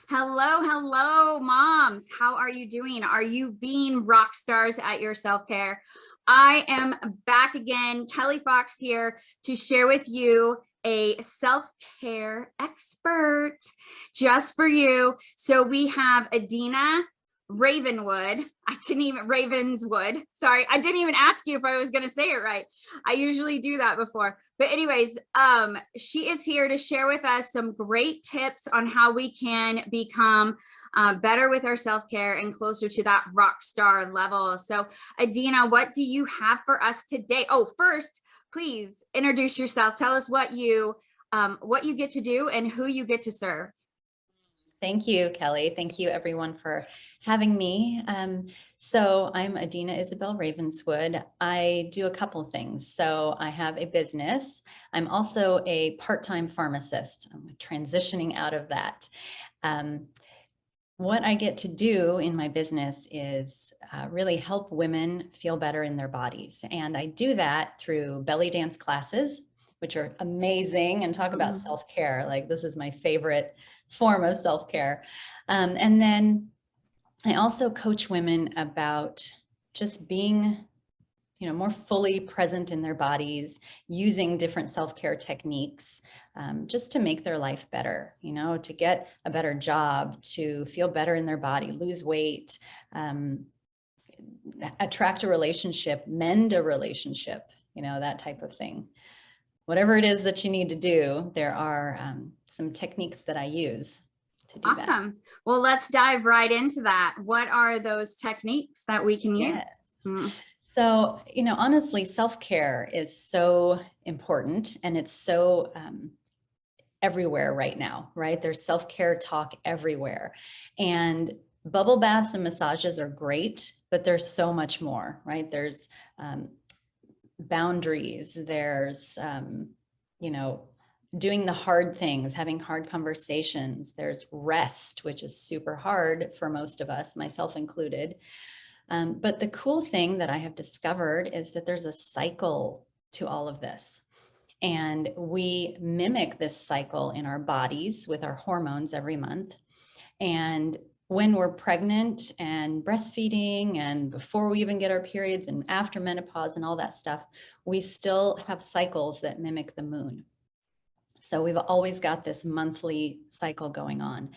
Hello, hello, moms. How are you doing? Are you being rock stars at your self-care? I am back again, Kelly Fox here to share with you a self-care expert just for you. So we have Adina Ravenwood. Ravenswood. Sorry, I didn't even ask you if I was going to say it right. I usually do that before. But anyways, she is here to share with us some great tips on how we can become better with our self-care and closer to that rock star level. So Adina, what do you have for us today? Oh, first, please introduce yourself. Tell us what you get to do and who you get to serve. Thank you, Kelly. Thank you, everyone, for having me. So I'm Adina Isebelle Ravenswood. I do a couple of things. So I have a business. I'm also a part-time pharmacist. I'm transitioning out of that. What I get to do in my business is really help women feel better in their bodies. And I do that through belly dance classes, which are amazing, and talk about self-care. Like, this is my favorite form of self-care. And then I also coach women about just being, more fully present in their bodies, using different self-care techniques, just to make their life better, to get a better job, to feel better in their body, lose weight, attract a relationship, mend a relationship, that type of thing. Whatever it is that you need to do, there are some techniques that I use to do that. Awesome. Well, let's dive right into that. What are those techniques that we can use? So, honestly, self-care is so important, and it's so everywhere right now, right? There's self-care talk everywhere. And bubble baths and massages are great, but there's so much more, right? There's boundaries, there's, doing the hard things, having hard conversations, there's rest, which is super hard for most of us, myself included. But the cool thing that I have discovered is that there's a cycle to all of this. And we mimic this cycle in our bodies with our hormones every month. And when we're pregnant and breastfeeding, and before we even get our periods, and after menopause and all that stuff, we still have cycles that mimic the moon. So we've always got this monthly cycle going on.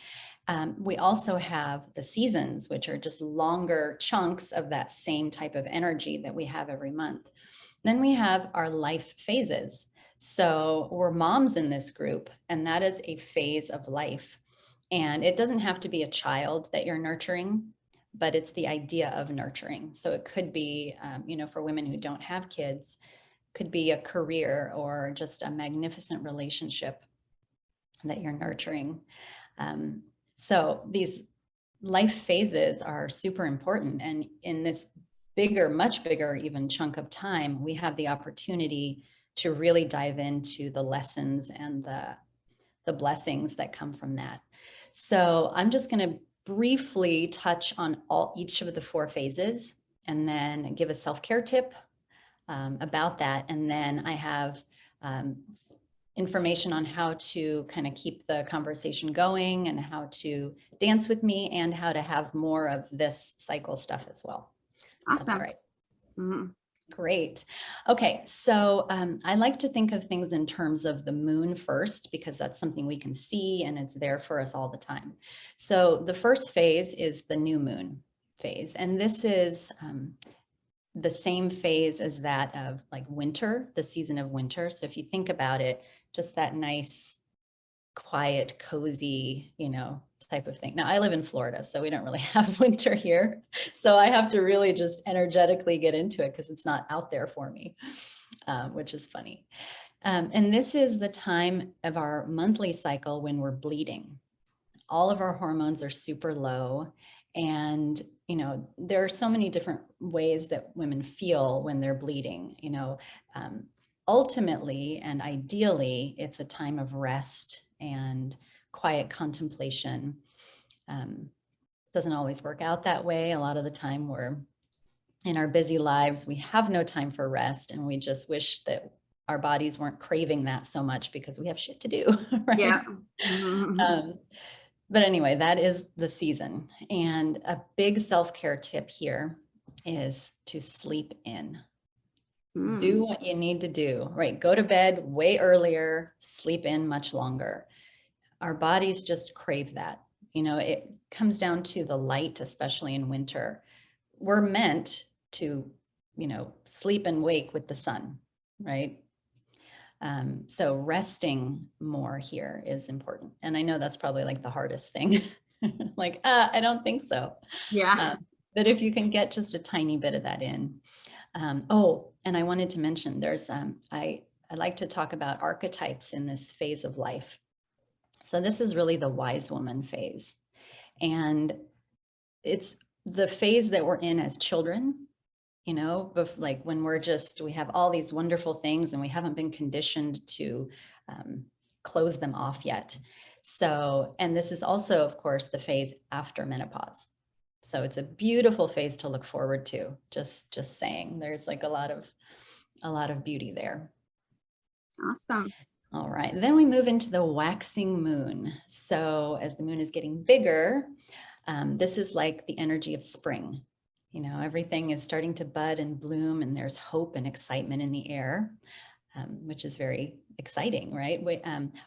We also have the seasons, which are just longer chunks of that same type of energy that we have every month. Then we have our life phases. So we're moms in this group, and that is a phase of life. And it doesn't have to be a child that you're nurturing, but it's the idea of nurturing. So it could be, for women who don't have kids, could be a career or just a magnificent relationship that you're nurturing. So these life phases are super important. And in this bigger, much bigger even chunk of time, we have the opportunity to really dive into the lessons and the blessings that come from that. So I'm just going to briefly touch on each of the 4 phases, and then give a self-care tip about that. And then I have information on how to kind of keep the conversation going, and how to dance with me, and how to have more of this cycle stuff as well. Awesome. That's all right. Great. Okay, so I like to think of things in terms of the moon first, because that's something we can see and it's there for us all the time. So the first phase is the new moon phase, and this is the same phase as that of like winter, the season of winter. So if you think about it, just that nice, quiet, cozy, type of thing. Now, I live in Florida, so we don't really have winter here. So I have to really just energetically get into it, because it's not out there for me, which is funny. And this is the time of our monthly cycle when we're bleeding. All of our hormones are super low. And, there are so many different ways that women feel when they're bleeding. Ultimately and ideally, it's a time of rest and quiet contemplation. Doesn't always work out that way. A lot of the time we're in our busy lives, we have no time for rest, and we just wish that our bodies weren't craving that so much, because we have shit to do, right? Yeah. But anyway, that is the season. And a big self-care tip here is to sleep in. Do what you need to do, right? Go to bed way earlier, sleep in much longer. Our bodies just crave that. You know, it comes down to the light, especially in winter. We're meant to, you know, sleep and wake with the sun, right? So resting more here is important. And I know that's probably like the hardest thing. Like, I don't think so. Yeah. But if you can get just a tiny bit of that in. Oh, and I wanted to mention there's, I like to talk about archetypes in this phase of life. So this is really the wise woman phase. And it's the phase that we're in as children, you know, like when we have all these wonderful things and we haven't been conditioned to close them off yet. So, and this is also, of course, the phase after menopause. So it's a beautiful phase to look forward to. Just saying, there's like a lot of beauty there. Awesome. All right, then we move into the waxing moon. So as the moon is getting bigger, this is like the energy of spring. You know, everything is starting to bud and bloom, and there's hope and excitement in the air, which is very exciting, right?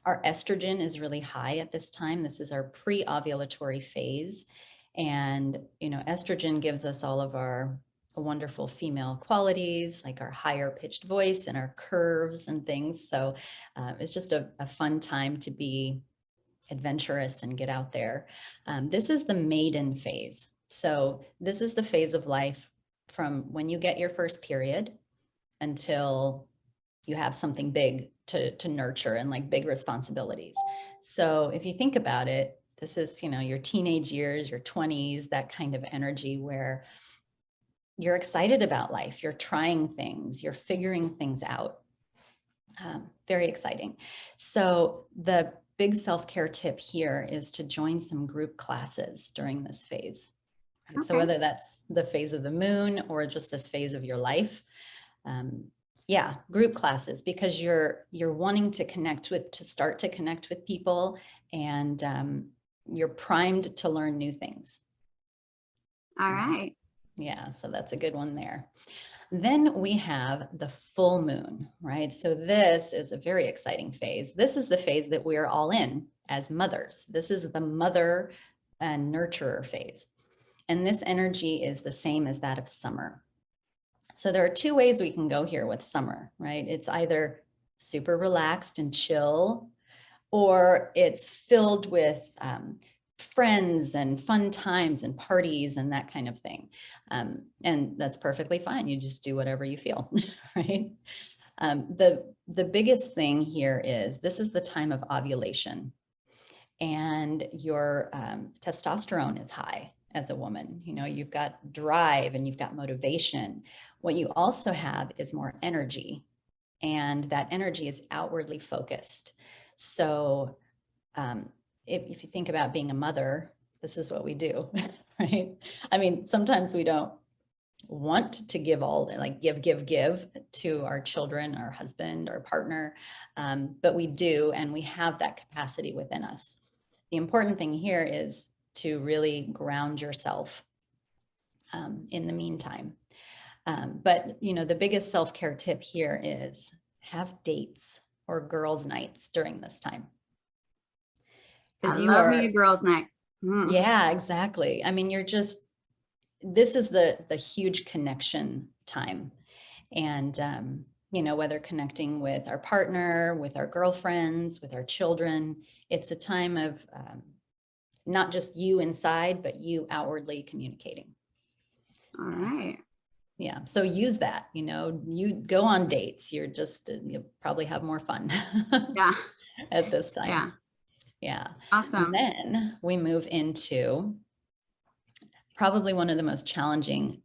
Our estrogen is really high at this time. This is our pre-ovulatory phase. And, you know, estrogen gives us all of our wonderful female qualities, like our higher pitched voice and our curves and things. So it's just a fun time to be adventurous and get out there. This is the maiden phase. So this is the phase of life from when you get your first period until you have something big to nurture and like big responsibilities. So if you think about it, this is, you know, your teenage years, your 20s, that kind of energy where you're excited about life, you're trying things, you're figuring things out. Very exciting. So the big self-care tip here is to join some group classes during this phase. Okay. So whether that's the phase of the moon or just this phase of your life, yeah, group classes, because you're wanting to start to connect with people, and you're primed to learn new things. All right. Yeah, so that's a good one there. Then we have the full moon, right? So this is a very exciting phase. This is the phase that we're all in as mothers. This is the mother and nurturer phase. And this energy is the same as that of summer. So there are two ways we can go here with summer, right? It's either super relaxed and chill, or it's filled with friends and fun times and parties and that kind of thing. And that's perfectly fine. You just do whatever you feel, right? The biggest thing here is this is the time of ovulation, and your testosterone is high as a woman. You know, you've got drive and you've got motivation. What you also have is more energy, and that energy is outwardly focused. So if you think about being a mother, this is what we do, right? I mean, sometimes we don't want to give all, like give to our children, our husband, our partner, but we do, and we have that capacity within us. The important thing here is to really ground yourself in the meantime. But, you know, the biggest self-care tip here is have dates or girls' nights during this time. I love me a girls' night. Yeah, exactly. I mean, this is the huge connection time. And, you know, whether connecting with our partner, with our girlfriends, with our children, it's a time of not just you inside, but you outwardly communicating. All right. Yeah. So use that, you know, you go on dates, you'll probably have more fun. Yeah. At this time. Yeah. Yeah. Awesome. And then we move into probably one of the most challenging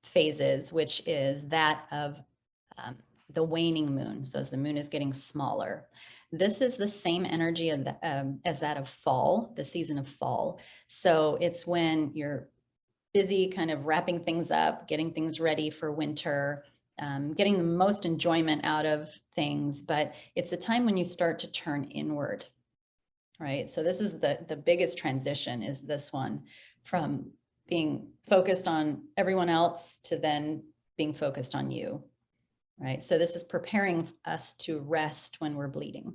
phases, which is that of the waning moon. So as the moon is getting smaller, this is the same energy as that of fall, the season of fall. So it's when you're busy kind of wrapping things up, getting things ready for winter, getting the most enjoyment out of things, but it's a time when you start to turn inward, right? So this is the biggest transition, is this one, from being focused on everyone else to then being focused on you, right? So this is preparing us to rest when we're bleeding.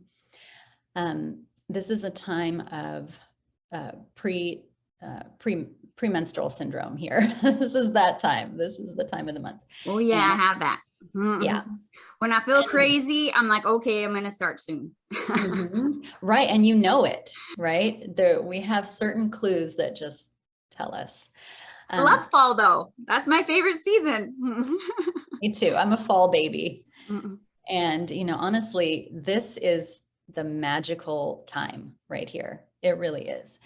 This is a time of premenstrual syndrome here. This is that time. This is the time of the month. Oh yeah, I And have that. yeah. When I feel And- crazy, I'm like, okay, I'm gonna start soon. Mhm. Right. And you know it, right? There, we have certain clues that just tell us. I love fall though. That's my favorite season. Me too. I'm a fall baby. And, you know, honestly, this is the magical time right here. It really is.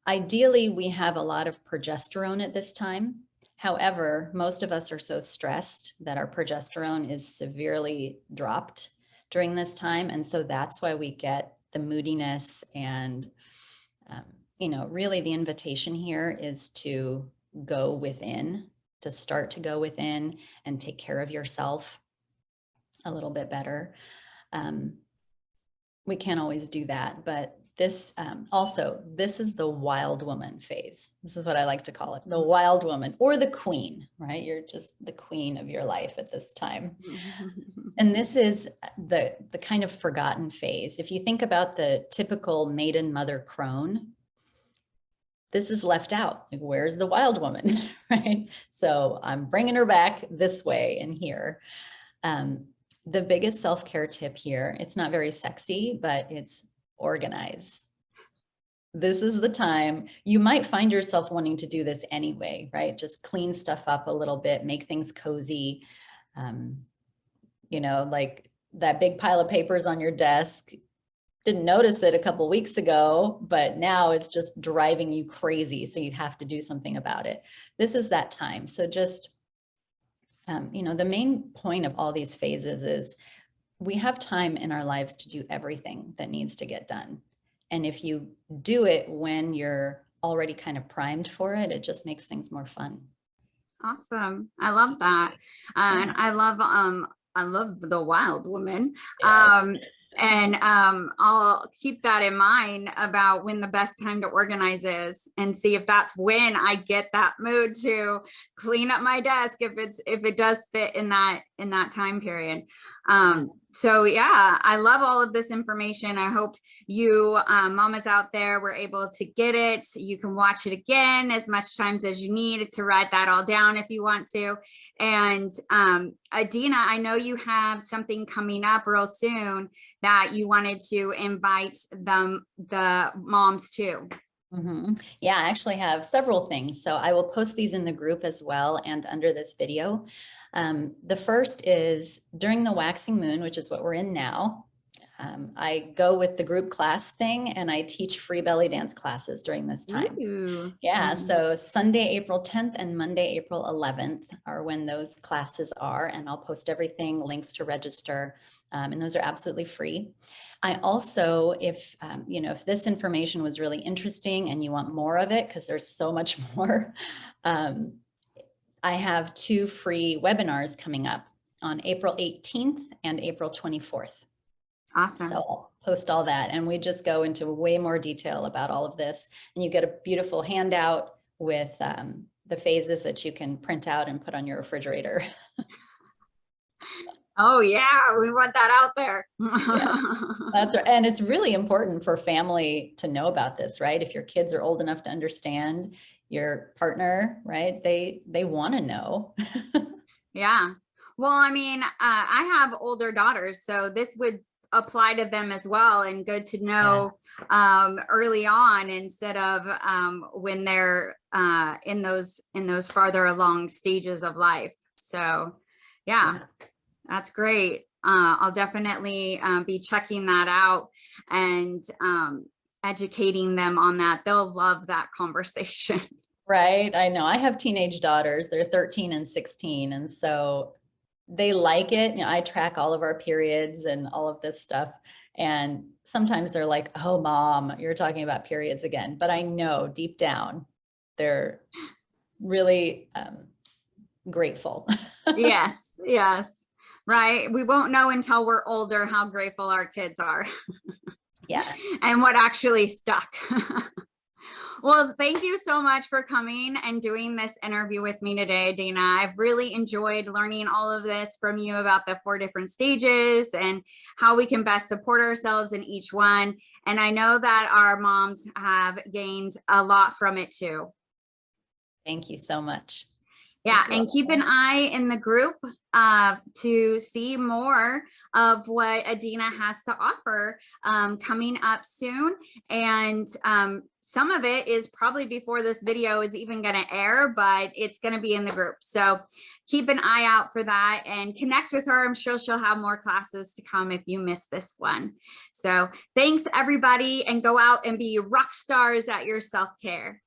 Ideally, we have a lot of progesterone at this time. However, most of us are so stressed that our progesterone is severely dropped during this time. And so that's why we get the moodiness. And, you know, really the invitation here is to go within, to start to go within and take care of yourself a little bit better. We can't always do that, but this also, this is the wild woman phase. This is what I like to call it, the wild woman, or the queen, right? You're just the queen of your life at this time. And this is the kind of forgotten phase. If you think about the typical maiden mother crone, this is left out. Like, where's the wild woman, right? So I'm bringing her back this way and here. The biggest self-care tip here, it's not very sexy, but it's organize. This is the time. You might find yourself wanting to do this anyway, right? Just clean stuff up a little bit, make things cozy. You know, like that big pile of papers on your desk. Didn't notice it a couple weeks ago, but now it's just driving you crazy. So you have to do something about it. This is that time. So just, you know, the main point of all these phases is we have time in our lives to do everything that needs to get done. And if you do it when you're already kind of primed for it, it just makes things more fun. Awesome. I love that. And I love the wild woman. Yes. And I'll keep that in mind about when the best time to organize is, and see if that's when I get that mood to clean up my desk, if it does fit in that time period. So yeah, I love all of this information. I hope you mamas out there were able to get it. You can watch it again as much times as you need to write that all down if you want to. And Adina, I know you have something coming up real soon that you wanted to invite the moms to. Yeah, I actually have several things. So I will post these in the group as well and under this video. The first is during the waxing moon, which is what we're in now. I go with the group class thing and I teach free belly dance classes during this time. Ooh. Yeah, so Sunday, April 10th and Monday, April 11th are when those classes are, and I'll post everything, links to register, and those are absolutely free. I also, if you know, if this information was really interesting and you want more of it, because there's so much more, I have 2 free webinars coming up on April 18th and April 24th. Awesome. So I'll post all that, and we just go into way more detail about all of this, and you get a beautiful handout with the phases that you can print out and put on your refrigerator. Oh yeah, we want that out there. Yeah, that's right. And it's really important for family to know about this, right? If your kids are old enough to understand, your partner, right? They want to know. Yeah. Well, I mean, I have older daughters, so this would apply to them as well, and good to know early on instead of when they're in those farther along stages of life. So yeah. That's great. I'll definitely be checking that out and educating them on that. They'll love that conversation. Right. I know. I have teenage daughters. They're 13 and 16. And so they like it. You know, I track all of our periods and all of this stuff. And sometimes they're like, oh, mom, you're talking about periods again. But I know deep down, they're really grateful. Yes. Yes. Right. We won't know until we're older how grateful our kids are. Yes. and what actually stuck. Well, thank you so much for coming and doing this interview with me today, Adina. I've really enjoyed learning all of this from you about the 4 different stages and how we can best support ourselves in each one. And I know that our moms have gained a lot from it too. Thank you so much. Yeah, and keep an eye in the group to see more of what Adina has to offer coming up soon. And some of it is probably before this video is even going to air, but it's going to be in the group. So keep an eye out for that and connect with her. I'm sure she'll have more classes to come if you missed this one. So thanks, everybody, and go out and be rock stars at your self-care.